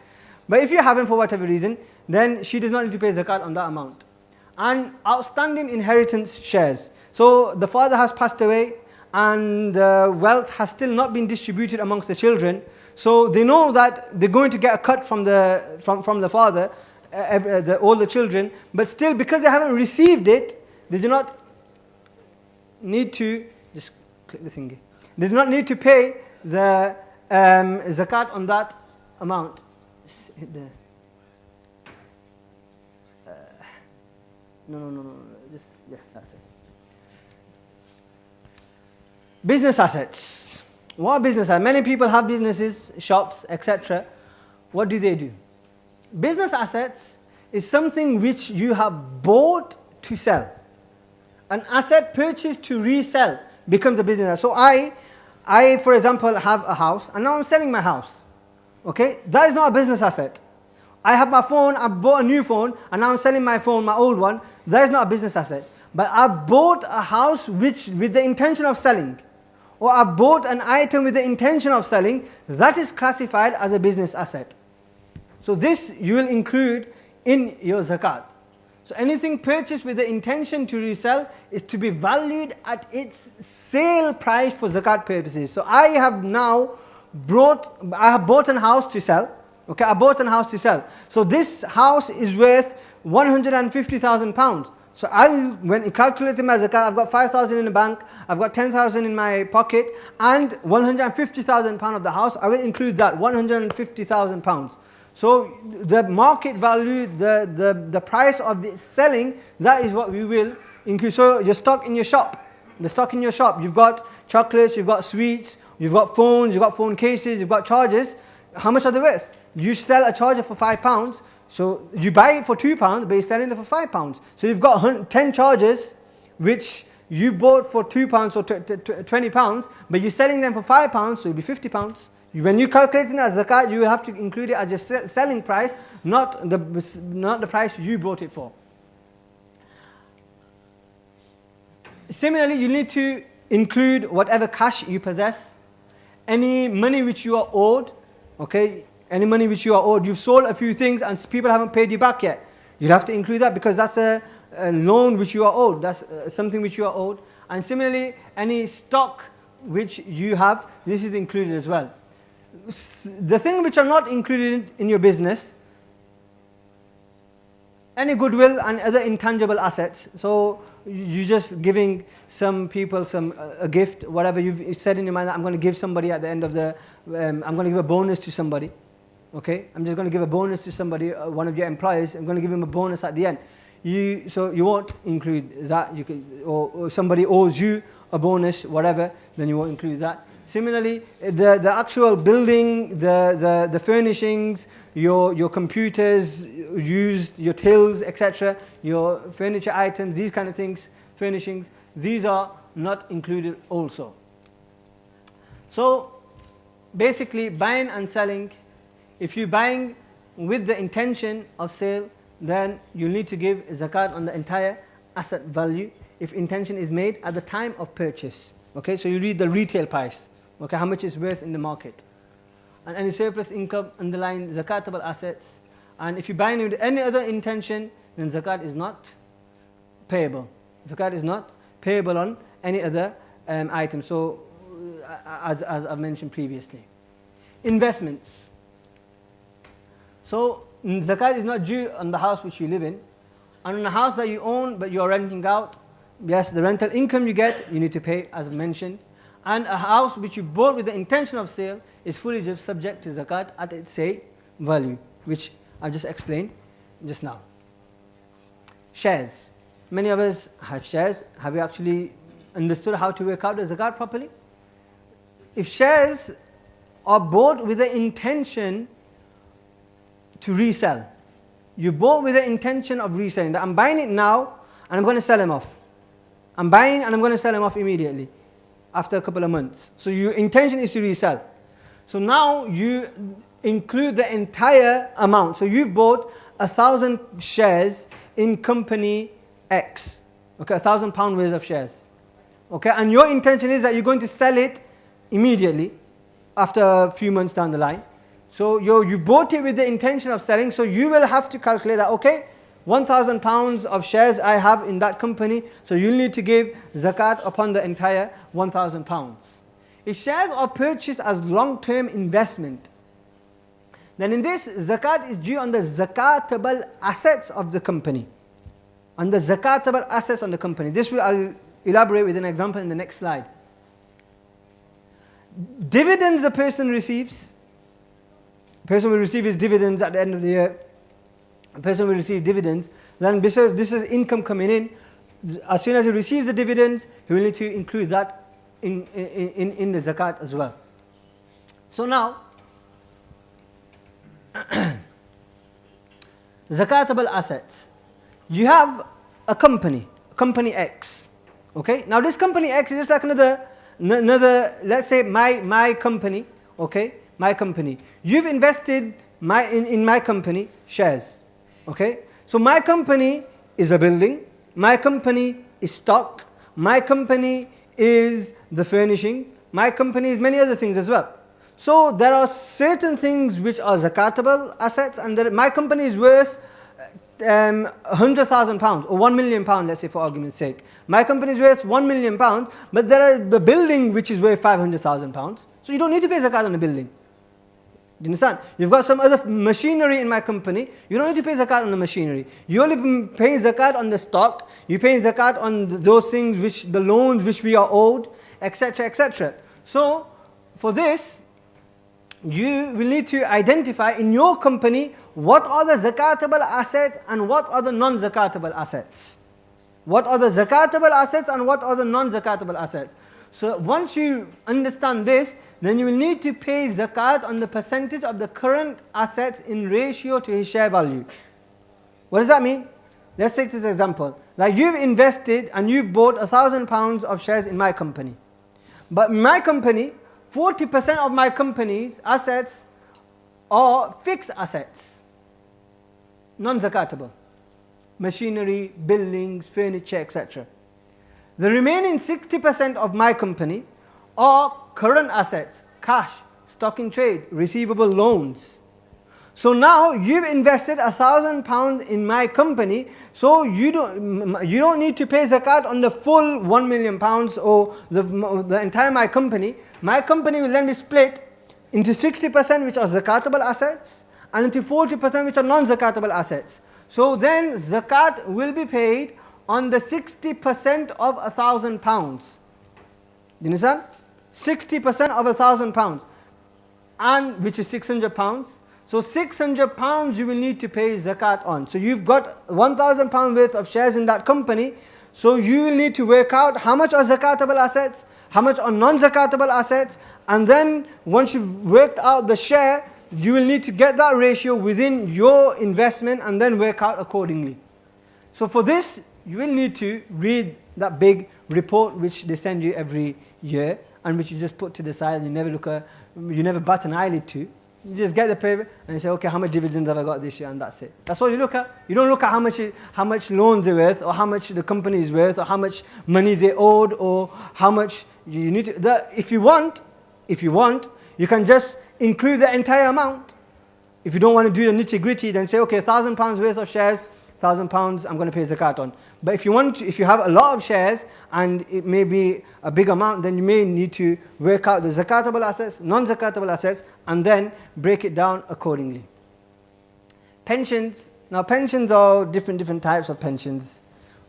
But if you haven't for whatever reason, then she does not need to pay zakat on that amount. And outstanding inheritance shares. So the father has passed away and wealth has still not been distributed amongst the children. So they know that they're going to get a cut from the father, all the children. But still, because they haven't received it, they do not need to, just click the thingy. They do not need to pay the zakat on that amount. Just hit there. No. Just, yeah, that's it. Business assets. What are business assets? Many people have businesses, shops, etc. What do? Business assets is something which you have bought to sell. An asset purchased to resell becomes a business asset. So I, for example, have a house and now I'm selling my house. Okay? That is not a business asset. I have my phone, I bought a new phone, and now I'm selling my phone, my old one. That is not a business asset. But I bought a house with the intention of selling, or I bought an item with the intention of selling, that is classified as a business asset. So this you will include in your zakat. So anything purchased with the intention to resell is to be valued at its sale price for zakat purposes. So I have bought a house to sell. Okay, I bought a house to sell. So this house is worth £150,000. So when calculating my zakat, I've got 5,000 in the bank, I've got 10,000 in my pocket, and £150,000 of the house, I will include that, £150,000. So the market value, the price of it selling, that is what we will include. So your stock in your shop, you've got chocolates, you've got sweets, you've got phones, you've got phone cases, you've got chargers. How much are they worth? You sell a charger for £5, so you buy it for £2, but you're selling it for £5. So you've got 10 chargers, which you bought for £2, so £20, but you're selling them for £5, so it'll be £50. When you calculate it as zakat, you will have to include it as your selling price, not the price you bought it for. Similarly, you need to include whatever cash you possess, any money which you are owed, okay? Any money which you are owed. You've sold a few things and people haven't paid you back yet. You'll have to include that because that's a loan which you are owed. That's something which you are owed. And similarly, any stock which you have, this is included as well. The things which are not included in your business, any goodwill and other intangible assets. So you're just giving some people a gift, whatever you've said in your mind that I'm going to give somebody at the end of the, I'm going to give a bonus to somebody. Okay, I'm just going to give a bonus to somebody, one of your employees. I'm going to give him a bonus at the end. So you won't include that. You could, or somebody owes you a bonus, whatever, then you won't include that. Similarly, the actual building, the furnishings, your computers used, your tills, etc., your furniture items, these kind of things, furnishings, these are not included also. So basically, buying and selling, if you're buying with the intention of sale, then you need to give zakat on the entire asset value if intention is made at the time of purchase. Okay, so you read the retail price, okay, how much it's worth in the market. And any surplus income underlying zakatable assets. And if you're buying with any other intention, then zakat is not payable. Zakat is not payable on any other item. So, as I've mentioned previously. Investments. So, zakat is not due on the house which you live in. And on the house that you own but you're renting out, yes, the rental income you get, you need to pay as mentioned. And a house which you bought with the intention of sale is fully subject to zakat at its say value, which I just explained just now. Shares. Many of us have shares. Have you actually understood how to work out the zakat properly? If shares are bought with the intention to resell, you bought with the intention of reselling, that I'm buying it now and I'm going to sell them off. I'm buying and I'm going to sell them off immediately after a couple of months. So your intention is to resell. So now you include the entire amount. So you've bought 1,000 shares in company X. Okay, £1,000 worth of shares. Okay, and your intention is that you're going to sell it immediately after a few months down the line. So you bought it with the intention of selling, so you will have to calculate that, okay, £1,000 of shares I have in that company, so you'll need to give zakat upon the entire £1,000. If shares are purchased as long-term investment, then in this, zakat is due on the zakatable assets of the company. On the zakatable assets on the company. This I'll elaborate with an example in the next slide. Dividends the person receives. The person will receive his dividends at the end of the year. A person will receive dividends. Then this is income coming in. As soon as he receives the dividends, he will need to include that in the zakat as well. So now, zakatable assets. You have a company X. Okay. Now this company X is just like another. Let's say my company. Okay. My company. You've invested in my company shares. Okay. So my company is a building. My company is stock. My company is the furnishing. My company is many other things as well. So there are certain things which are zakatable assets, and my company is worth £100,000 or £1 million, let's say for argument's sake. My company is worth £1 million, but there are the building which is worth £500,000. So you don't need to pay zakat on the building. Do you understand? You've got some other machinery in my company. You don't need to pay zakat on the machinery. You only pay zakat on the stock. You pay zakat on those things the loans which we are owed, etc., etc. So for this, you will need to identify in your company what are the zakatable assets and what are the non-zakatable assets. What are the zakatable assets and what are the non-zakatable assets. So once you understand this, then you will need to pay zakat on the percentage of the current assets in ratio to his share value. What does that mean? Let's take this example. Like you've invested and you've bought £1,000 of shares in my company. But in my company, 40% of my company's assets are fixed assets, non-zakatable. Machinery, buildings, furniture, etc. The remaining 60% of my company are current assets, cash, stock in trade, receivable loans. So now you've invested £1,000 in my company, so you don't need to pay zakat on the full £1 million or the entire my company. My company will then be split into 60% which are zakatable assets and into 40% which are non-zakatable assets. So then zakat will be paid on the 60% of £1,000. You understand? 60% of £1,000, and which is £600. So £600 you will need to pay zakat on. So you've got £1,000 worth of shares in that company. So you will need to work out how much are zakatable assets, how much are non-zakatable assets, and then once you've worked out the share, you will need to get that ratio within your investment and then work out accordingly. So for this, you will need to read that big report which they send you every year and which you just put to the side and you never bat an eyelid to. You just get the paper and you say, okay, how much dividends have I got this year, and that's it. That's all you look at. You don't look at how much loans they're worth, or how much the company is worth, or how much money they owed, or how much you need to. If you want, you can just include the entire amount. If you don't want to do the nitty-gritty, then say, okay, £1,000 worth of shares, £1,000 I'm going to pay zakat on. But if you have a lot of shares and it may be a big amount, then you may need to work out the zakatable assets, non-zakatable assets, and then break it down accordingly. Pensions. Now pensions are different types of pensions.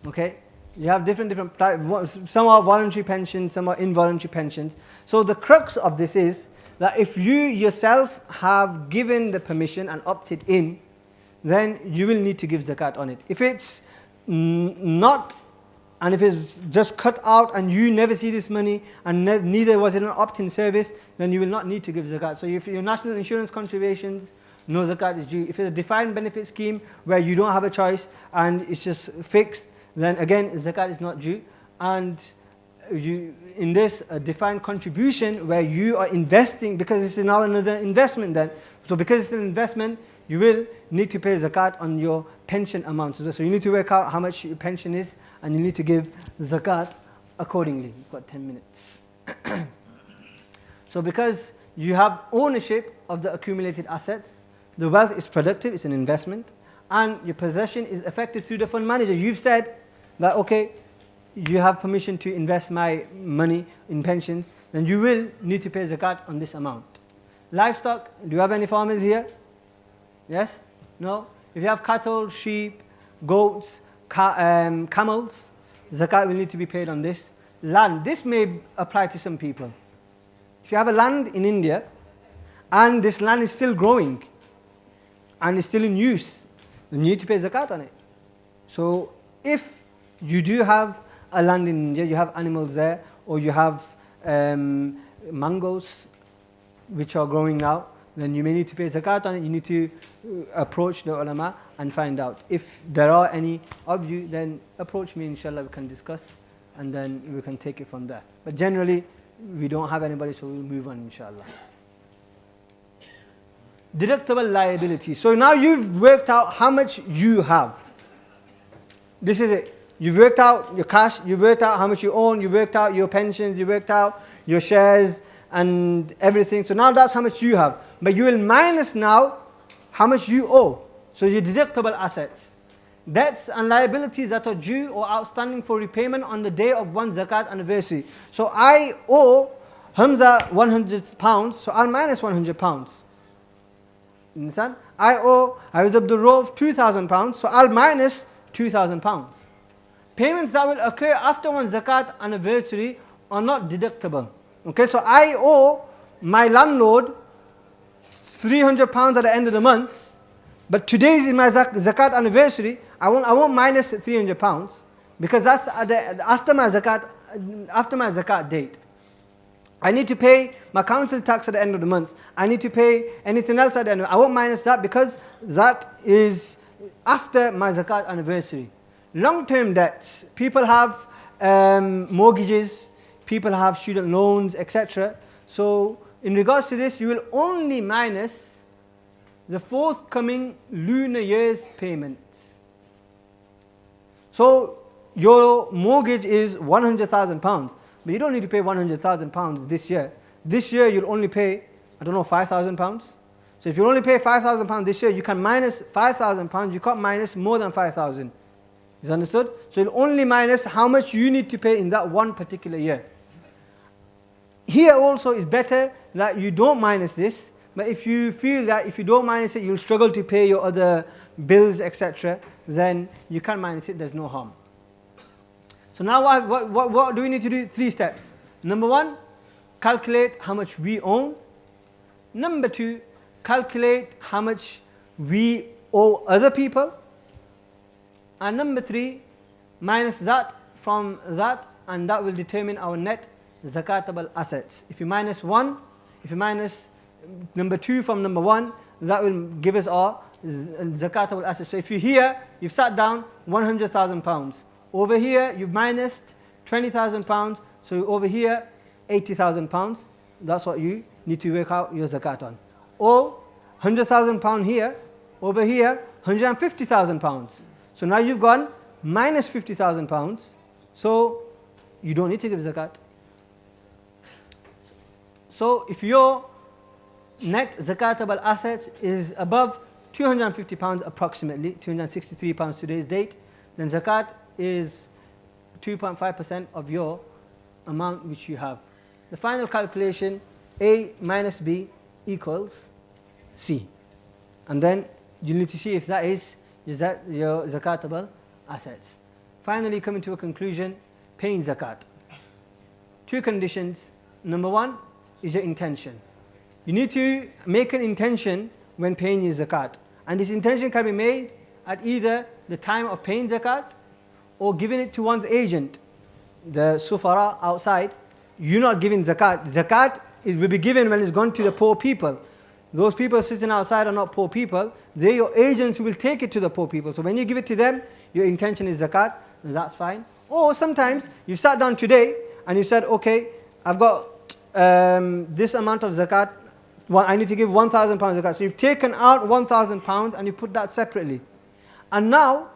Okay, you have different types. Some are voluntary pensions, some are involuntary pensions. So the crux of this is that if you yourself have given the permission and opted in, then you will need to give zakat on it. If it's not, and if it's just cut out and you never see this money and neither was it an opt-in service, then you will not need to give zakat. So if your national insurance contributions, no zakat is due. If it's a defined benefit scheme where you don't have a choice and it's just fixed, then again zakat is not due. And in this defined contribution where you are investing, because it's now another investment then. So because it's an investment, you will need to pay zakat on your pension amounts. So you need to work out how much your pension is and you need to give zakat accordingly. You've got 10 minutes. So because you have ownership of the accumulated assets, the wealth is productive, it's an investment, and your possession is affected through the fund manager. You've said that, okay, you have permission to invest my money in pensions, then you will need to pay zakat on this amount. Livestock, do you have any farmers here? Yes? No? If you have cattle, sheep, goats, camels, zakat will need to be paid on this. Land, this may apply to some people. If you have a land in India and this land is still growing and is still in use, then you need to pay zakat on it. So if you do have a land in India, you have animals there, or you have mangoes which are growing now, then you may need to pay zakat on it. You need to approach the ulama and find out. If there are any of you, then approach me, inshallah, we can discuss and then we can take it from there. But generally, we don't have anybody, so we'll move on, inshallah. Deductible liability. So now you've worked out how much you have. This is it. You've worked out your cash, you've worked out how much you own, you've worked out your pensions, you've worked out your shares and everything. So now that's how much you have. But you will minus now how much you owe. So your deductible assets. Debts and liabilities that are due or outstanding for repayment on the day of one's zakat anniversary. So I owe Hamza £100, so I'll minus £100. Understand? I owe Hafiz Abdul Rauf £2,000, so I'll minus £2,000. Payments that will occur after one's zakat anniversary are not deductible. Okay, so I owe my landlord £300 at the end of the month, but today is my zakat anniversary. I won't minus £300 because that's after my zakat date. I need to pay my council tax at the end of the month. I need to pay anything else at the end. I won't minus that because that is after my zakat anniversary. Long-term debts. People have mortgages, people have student loans, etc. So in regards to this, you will only minus the forthcoming lunar year's payments. So your mortgage is £100,000, but you don't need to pay £100,000 this year. This year you'll only pay, I don't know, £5,000. So if you only pay £5,000 this year, you can minus £5,000. You can't minus more than 5,000. Is understood? So it'll only minus how much you need to pay in that one particular year. Here also is better that you don't minus this, but if you feel that if you don't minus it, you'll struggle to pay your other bills, etc., then you can minus it, there's no harm. So now what do we need to do? 3 steps. Number 1, calculate how much we own. Number 2, calculate how much we owe other people. And number 3, minus that from that, and that will determine our net zakatable assets. If you minus 1, if you minus number 2 from number 1, that will give us our zakatable assets. So if you here, you've sat down £100,000. Over here, you've minused £20,000. So over here, £80,000. That's what you need to work out your zakat on. Or £100,000 here, over here, £150,000. So now you've gone minus £50,000. So you don't need to give zakat. So if your net zakatable assets is above £250 approximately, £263 today's date, then zakat is 2.5% of your amount which you have. The final calculation, A minus B equals C. And then you need to see if that is your zakatable assets. Finally, coming to a conclusion, paying zakat. 2 conditions. Number 1 is your intention. You need to make an intention when paying your zakat. And this intention can be made at either the time of paying zakat or giving it to one's agent, the sufara outside. You're not giving zakat. Zakat will be given when it's gone to the poor people. Those people sitting outside are not poor people. They're your agents who will take it to the poor people. So when you give it to them, your intention is zakat, that's fine. Or sometimes you sat down today and you said, okay, I've got this amount of zakat, I need to give £1,000 zakat. So you've taken out £1,000 and you put that separately. And now,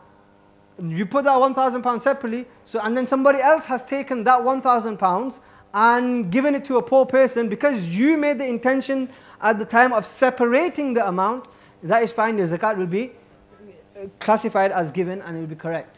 you put that £1,000 separately, so and then somebody else has taken that £1,000 and given it to a poor person because you made the intention at the time of separating the amount, that is fine, your zakat will be classified as given and it will be correct.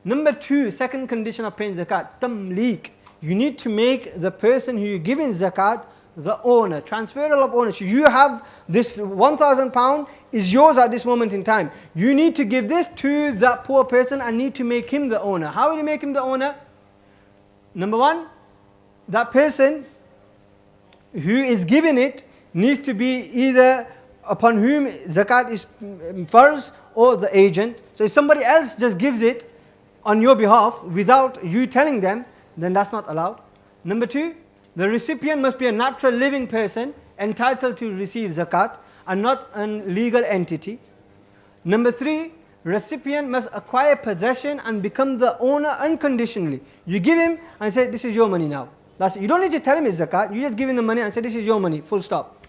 Number 2, second condition of paying zakat, tamleek. You need to make the person who you're giving zakat the owner, transferal of ownership. You have this £1,000 is yours at this moment in time. You need to give this to that poor person and need to make him the owner. How will you make him the owner? Number 1, that person who is giving it needs to be either upon whom zakat is farz or the agent. So if somebody else just gives it on your behalf without you telling them, then that's not allowed. Number 2, the recipient must be a natural living person entitled to receive zakat and not a legal entity. Number 3, recipient must acquire possession and become the owner unconditionally. You give him and say, this is your money now. That's it. You don't need to tell him it's zakat, you just give him the money and say, this is your money, full stop.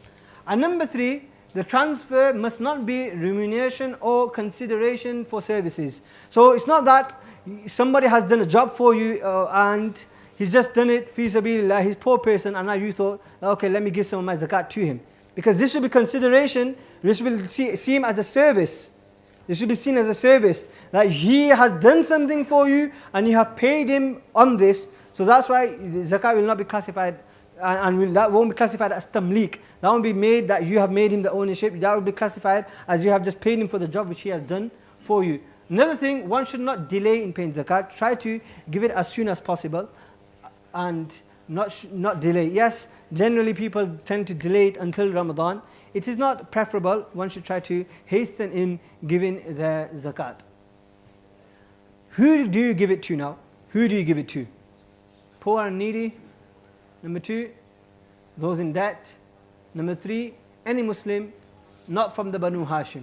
And number 3, the transfer must not be remuneration or consideration for services. So it's not that somebody has done a job for you and he's just done it fi sabilillah, he's a poor person, and now you thought, okay, let me give some of my zakat to him. Because this should be consideration, this will seem as a service. This should be seen as a service. That he has done something for you and you have paid him on this. So that's why the zakat will not be classified and that won't be classified as tamleek. That won't be made that you have made him the ownership. That will be classified as you have just paid him for the job which he has done for you. Another thing, one should not delay in paying zakat. Try to give it as soon as possible and not delay. Yes, generally people tend to delay it until Ramadan. It is not preferable. One should try to hasten in giving the zakat. Who do you give it to now? Who do you give it to? Poor and needy. Number 2, those in debt. Number 3, any Muslim not from the Banu Hashim.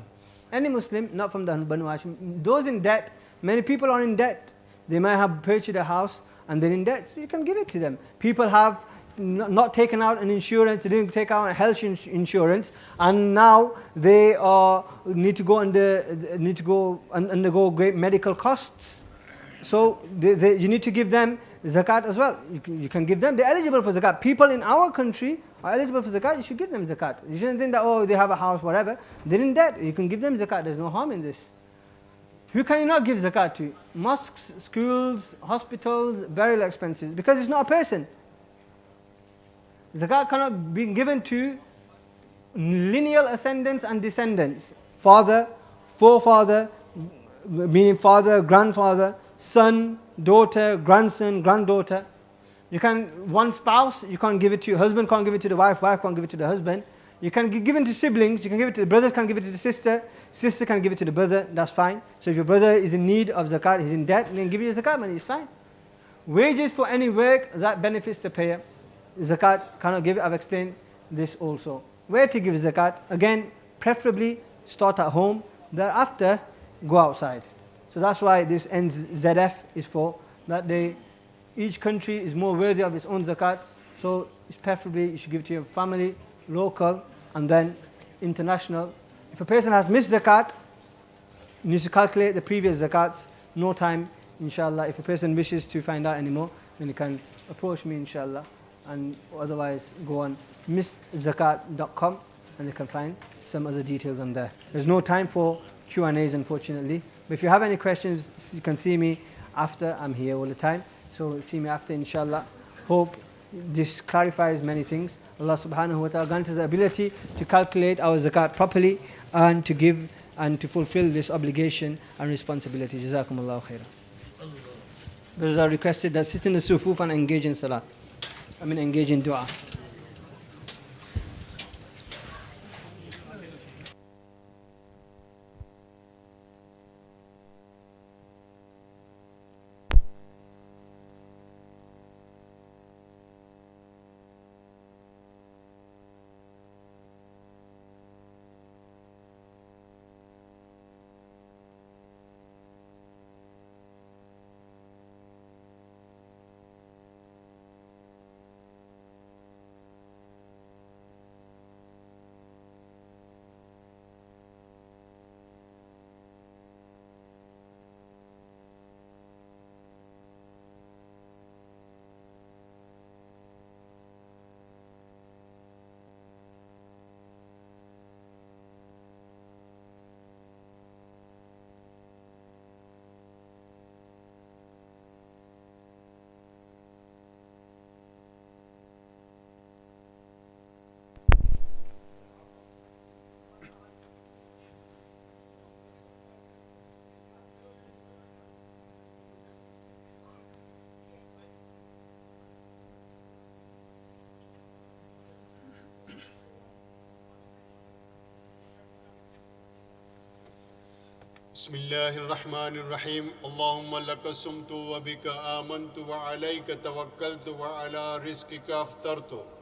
Any Muslim not from the Banu Hashim. Those in debt, many people are in debt. They might have purchased a house and they're in debt, so you can give it to them. People have not taken out an insurance, they didn't take out a health insurance, and now they need to undergo great medical costs. So you need to give them zakat as well. You can give them, they're eligible for zakat. People in our country are eligible for zakat, you should give them zakat. You shouldn't think that, oh, they have a house, whatever. They're in debt, you can give them zakat, there's no harm in this. Who can you not give zakat to? Mosques, schools, hospitals, burial expenses, because it's not a person. Zakat cannot be given to lineal ascendants and descendants. Father, forefather, meaning father, grandfather, son, daughter, grandson, granddaughter. You can, one spouse, you can't give it to, husband can't give it to the wife, wife can't give it to the husband. You can give it to siblings, you can give it to the brothers, can give it to the sister, sister can give it to the brother, that's fine. So if your brother is in need of zakat, he's in debt, then give you zakat money, it's fine. Wages for any work that benefits the payer. Zakat cannot give it, I've explained this also. Where to give zakat? Again, preferably start at home, thereafter go outside. So that's why this NZF is for, that each country is more worthy of its own zakat. So it's preferably you should give it to your family, local, and then international. If a person has missed zakat, he needs to calculate the previous zakats, no time, inshallah. If a person wishes to find out anymore, then he can approach me, inshallah, and otherwise go on misszakat.com and they can find some other details on there. There's no time for Q&As, unfortunately, but if you have any questions, you can see me after. I'm here all the time, so see me after, inshallah. Hope this clarifies many things. Allah subhanahu wa ta'ala grant us the ability to calculate our zakat properly and to give and to fulfill this obligation and responsibility. Jazakumullahu khairan. Brothers are requested that sit in the sufuf and engage in salah. Engage in dua. بسم الله الرحمن الرحيم اللهم لك صمت وبك آمنت وعليك توكلت وعلى رزقك افطرت